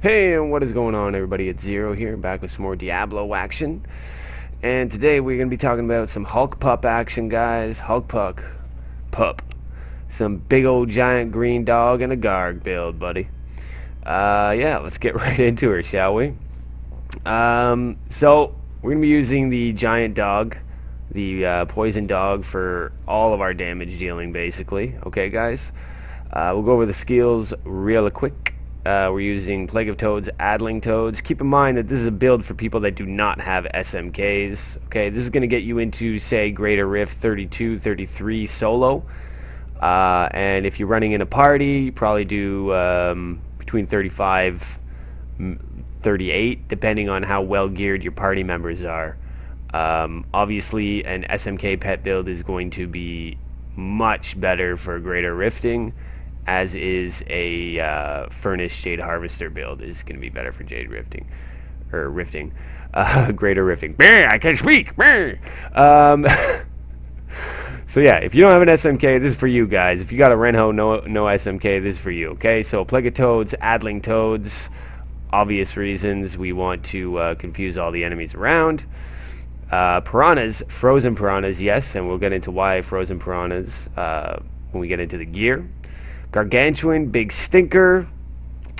Hey, and what is going on, everybody? It's Zero here, back with some more Diablo action. And today we're going to be talking about some Hulk Pup action, guys. Hulk Pup. Some big old giant green dog and a Garg build, buddy. Yeah, let's get right into her, shall we? So, we're going to be using the giant dog, the poison dog, for all of our damage dealing, basically. Okay, guys? We'll go over the skills real quick. We're using Plague of Toads, Adling Toads. Keep in mind that this is a build for people that do not have SMKs. Okay, this is going to get you into, say, Greater Rift 32, 33 solo. And if you're running in a party, you probably do between 35, 38, depending on how well geared your party members are. Obviously, an SMK pet build is going to be much better for Greater Rifting, as is a Furnace Jade Harvester build is going to be better for Jade Rifting. Greater Rifting. I can't speak! So yeah, if you don't have an SMK, this is for you guys. If you got a Renho, no SMK, this is for you, okay? So Plague of Toads, Adling Toads, obvious reasons we want to confuse all the enemies around. Piranhas, frozen piranhas, yes, and we'll get into why frozen piranhas when we get into the gear. Gargantuan, big stinker.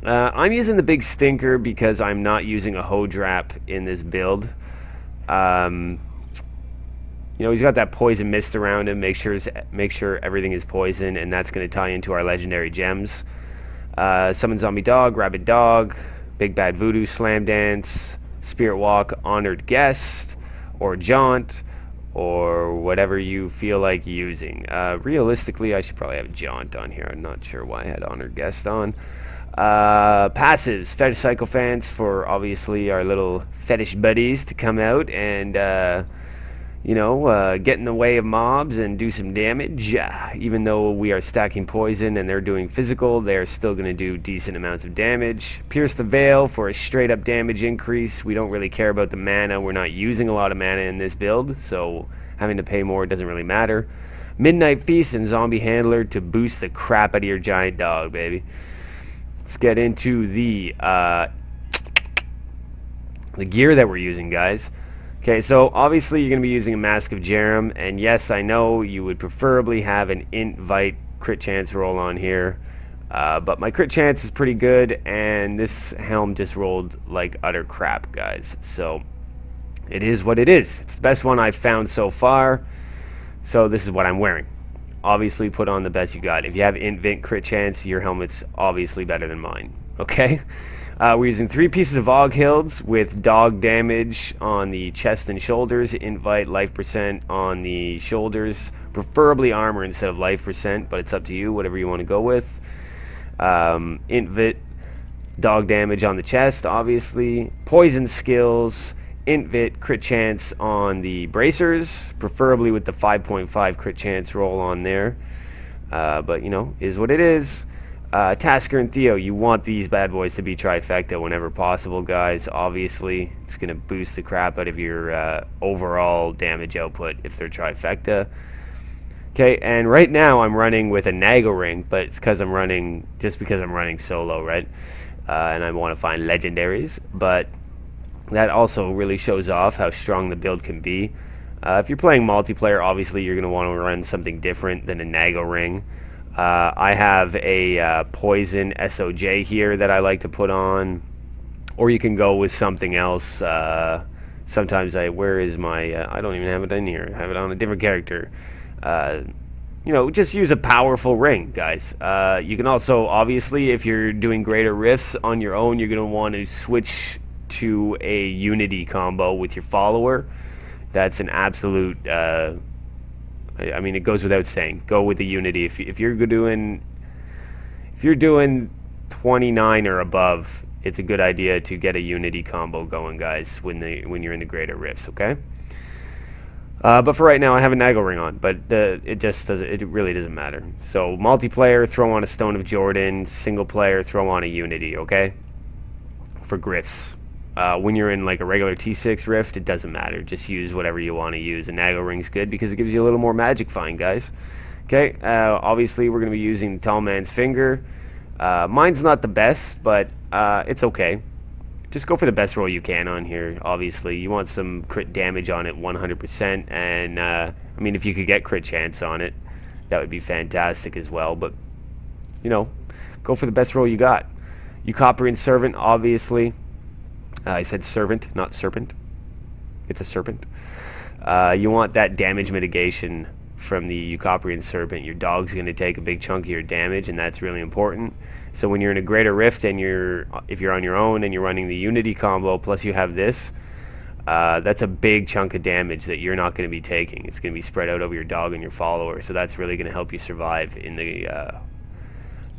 I'm using the big stinker because I'm not using a Hodrap in this build. You know, he's got that poison mist around him. Make sure everything is poison, and that's going to tie into our legendary gems. Summon zombie dog, rabid dog, big bad voodoo, slam dance, spirit walk, honored guest, or jaunt, or whatever you feel like using. Realistically, I should probably have jaunt on here. I'm not sure why I had honored guest on. Passives, fetish sycophants for obviously our little fetish buddies to come out and you know, get in the way of mobs and do some damage. Even though we are stacking poison and they're doing physical, they're still going to do decent amounts of damage. Pierce the Veil for a straight up damage increase. We don't really care about the mana. We're not using a lot of mana in this build, so having to pay more doesn't really matter. Midnight Feast and Zombie Handler to boost the crap out of your giant dog, baby. Let's get into the gear that we're using, guys. Okay, so obviously you're going to be using a Mask of Jerem, and yes, I know you would preferably have an invite crit chance roll on here, but my crit chance is pretty good, and this helm just rolled like utter crap, guys. So it is what it is. It's the best one I've found so far, so this is what I'm wearing. Obviously, put on the best you got. If you have invent crit chance, your helmet's obviously better than mine. Okay. We're using 3 pieces of Oghilds with dog damage on the chest and shoulders, invite life percent on the shoulders, preferably armor instead of life percent, but it's up to you, whatever you want to go with. Invit dog damage on the chest, obviously. Poison skills, invit crit chance on the bracers, preferably with the 5.5 crit chance roll on there. But, you know, is what it is. Tasker and Theo, you want these bad boys to be trifecta whenever possible, guys. Obviously, it's going to boost the crap out of your overall damage output if they're trifecta. Okay, and right now I'm running with a Nago ring, but it's because I'm running solo, right? And I want to find legendaries, but that also really shows off how strong the build can be. If you're playing multiplayer, obviously you're going to want to run something different than a Nago ring. I have a poison SOJ here that I like to put on, or you can go with something else. Sometimes where is my, I don't even have it in here. I have it on a different character. You know, just use a powerful ring, guys. You can also, obviously, if you're doing greater rifts on your own, you're going to want to switch to a unity combo with your follower. That's an absolute... I mean, it goes without saying. Go with the unity. If you're doing 29 or above, it's a good idea to get a unity combo going, guys, when you're in the greater rifts. Okay. But for right now, I have a Nago ring on, but it really doesn't matter. So multiplayer, throw on a Stone of Jordan. Single player, throw on a unity. Okay. For grifts. When you're in like a regular T6 rift, it doesn't matter. Just use whatever you want to use. A Nago ring's good because it gives you a little more magic find, guys. Okay, obviously we're going to be using the Tall Man's Finger. Mine's not the best, but it's okay. Just go for the best roll you can on here. Obviously, you want some crit damage on it 100%, and I mean, if you could get crit chance on it, that would be fantastic as well. But you know, go for the best roll you got. Eucoprian Servant, obviously. I said servant, not serpent. It's a serpent. You want that damage mitigation from the Eucoprian Serpent. Your dog's going to take a big chunk of your damage, and that's really important. So when you're in a Greater Rift and if you're on your own and you're running the Unity combo, plus you have this, that's a big chunk of damage that you're not going to be taking. It's going to be spread out over your dog and your follower, so that's really going to help you survive in the,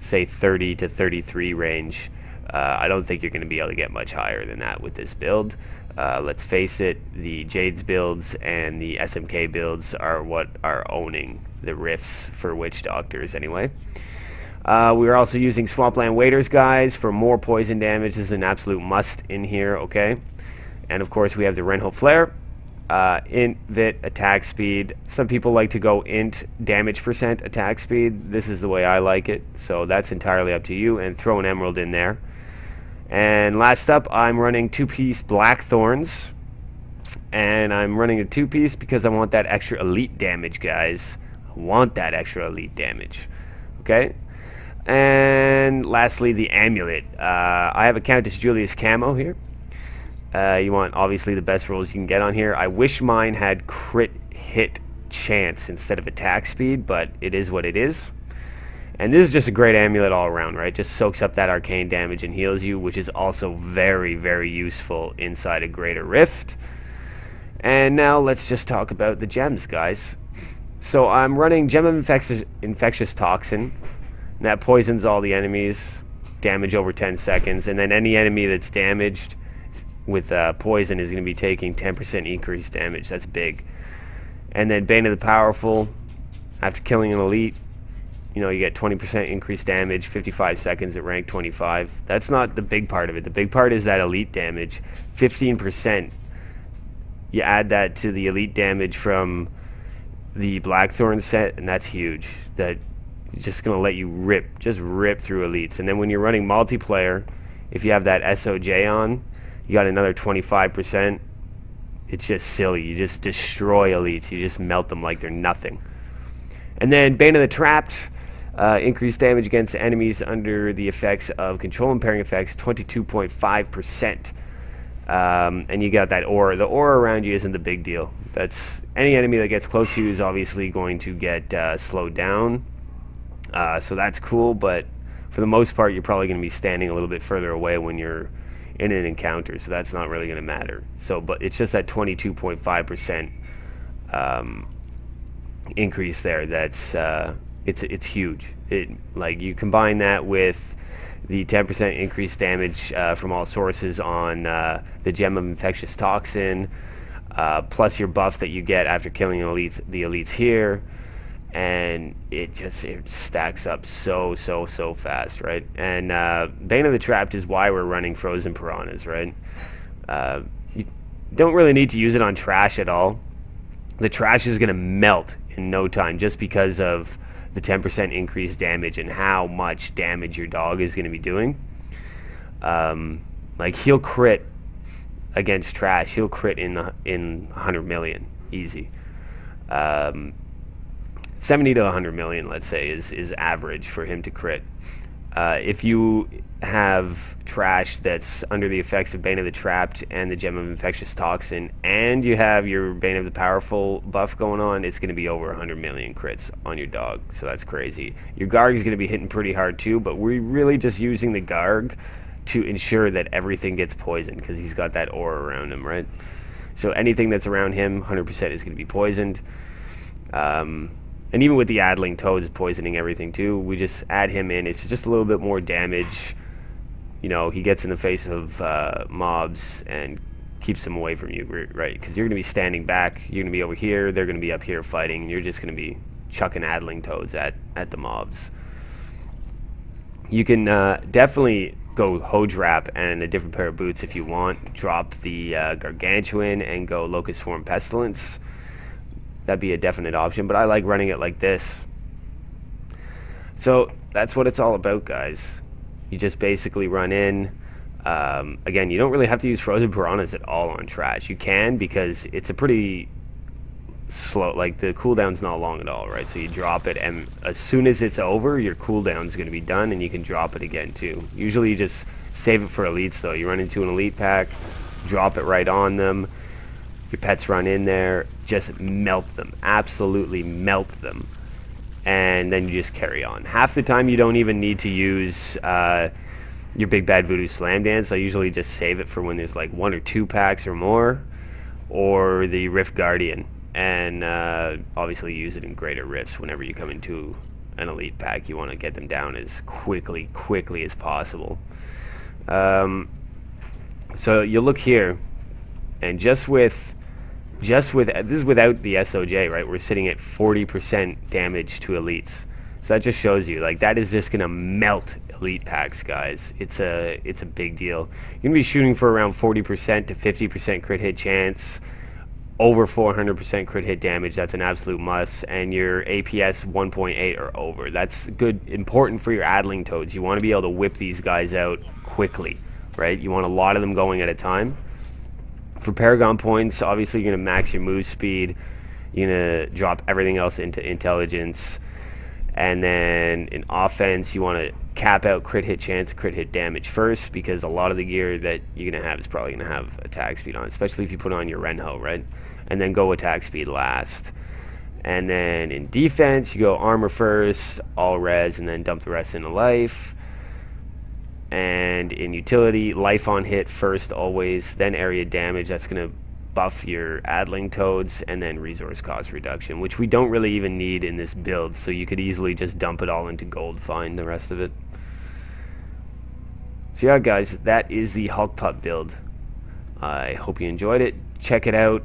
say, 30 to 33 range. I don't think you're going to be able to get much higher than that with this build. Let's face it, the Jades builds and the SMK builds are what are owning the rifts for Witch Doctors anyway. We're also using Swampland Waders, guys, for more poison damage. This is an absolute must in here, okay? And of course we have the Renholt Flare, int, vit, attack speed. Some people like to go int damage percent attack speed. This is the way I like it, so that's entirely up to you, and throw an emerald in there. And last up, I'm running 2-piece Blackthorns, and I'm running a 2-piece because I want that extra elite damage, guys. I want that extra elite damage, okay? And lastly, the Amulet. I have a Countess Julius camo here. You want obviously the best rolls you can get on here. I wish mine had crit hit chance instead of attack speed, but it is what it is. And this is just a great amulet all around, right? Just soaks up that arcane damage and heals you, which is also very, very useful inside a Greater Rift. And now let's just talk about the gems, guys. So I'm running Gem of Infectious Toxin. And that poisons all the enemies, damage over 10 seconds. And then any enemy that's damaged with poison is going to be taking 10% increased damage. That's big. And then Bane of the Powerful, after killing an elite, you know, you get 20% increased damage, 55 seconds at rank 25. That's not the big part of it. The big part is that elite damage, 15%. You add that to the elite damage from the Blackthorn set, and that's huge. That just going to let you rip through elites. And then when you're running multiplayer, if you have that SOJ on, you got another 25%. It's just silly. You just destroy elites. You just melt them like they're nothing. And then Bane of the Trapped, increased damage against enemies under the effects of control impairing effects, 22.5%. And you got that aura. The aura around you isn't the big deal. That's any enemy that gets close to you is obviously going to get slowed down. So that's cool, but for the most part, you're probably going to be standing a little bit further away when you're in an encounter, so that's not really going to matter. So, but it's just that 22.5% increase there. That's it's huge. Like you combine that with the 10% increased damage from all sources on the Gem of Infectious Toxin, plus your buff that you get after killing the elites here, and it stacks up so fast, right? And Bane of the Trapped is why we're running Frozen Piranhas, right? You don't really need to use it on trash at all. The trash is going to melt in no time just because of the 10% increased damage and how much damage your dog is going to be doing. Like he'll crit against trash. He'll crit in 100 million easy. 70 to 100 million, let's say, is average for him to crit. If you have trash that's under the effects of Bane of the Trapped and the Gem of Infectious Toxin, and you have your Bane of the Powerful buff going on, it's going to be over 100 million crits on your dog, so that's crazy. Your Garg is going to be hitting pretty hard too, but we're really just using the Garg to ensure that everything gets poisoned, because he's got that aura around him, right? So anything that's around him, 100% is going to be poisoned. And even with the Adling Toads poisoning everything too, we just add him in. It's just a little bit more damage. You know, he gets in the face of mobs and keeps them away from you, right? Because you're going to be standing back. You're going to be over here. They're going to be up here fighting. And you're just going to be chucking Adling Toads at the mobs. You can definitely go Hoj Wrap and a different pair of boots if you want. Drop the Gargantuan and go Locust Form Pestilence. That'd be a definite option, but I like running it like this. So that's what it's all about, guys. You just basically run in, Again, you don't really have to use frozen piranhas at all on trash. You can, because it's a pretty slow, like the cooldown's not long at all, right? So you drop it, and as soon as it's over, your cooldown's going to be done, and you can drop it again too. Usually you just save it for elites though. You run into an elite pack, drop it right on them, your pets run in there, just melt them, absolutely melt them, and then you just carry on. Half the time you don't even need to use your Big Bad Voodoo Slam Dance. I usually just save it for when there's like 1 or 2 packs or more, or the Rift Guardian, and obviously use it in greater rifts whenever you come into an elite pack. You want to get them down as quickly as possible. So you look here, and just with this is without the SOJ, right? We're sitting at 40% damage to elites. So that just shows you, like, that is just gonna melt elite packs, guys. It's a big deal. You're gonna be shooting for around 40% to 50% crit hit chance, over 400% crit hit damage. That's an absolute must, and your APS 1.8 or over. That's good, important for your Adling Toads. You want to be able to whip these guys out quickly, right? You want a lot of them going at a time. For Paragon points, obviously you're going to max your move speed. You're going to drop everything else into intelligence. And then in offense, you want to cap out crit hit chance, crit hit damage first, because a lot of the gear that you're going to have is probably going to have attack speed on, especially if you put on your Renho, right? And then go attack speed last. And then in defense, you go armor first, all res, and then dump the rest into life. And in utility, life on hit first always, then area damage. That's going to buff your Adling Toads, and then resource cost reduction, which we don't really even need in this build, so you could easily just dump it all into gold, find the rest of it. So yeah, guys, that is the Hulk Pup build. I hope you enjoyed it. Check it out.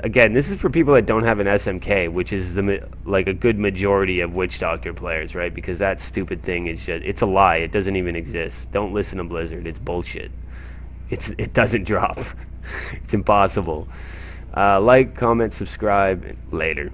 Again, this is for people that don't have an SMK, which is like a good majority of Witch Doctor players, right? Because that stupid thing is just, it's a lie. It doesn't even exist. Don't listen to Blizzard. It's bullshit. It doesn't drop. It's impossible. Like, comment, subscribe. Later.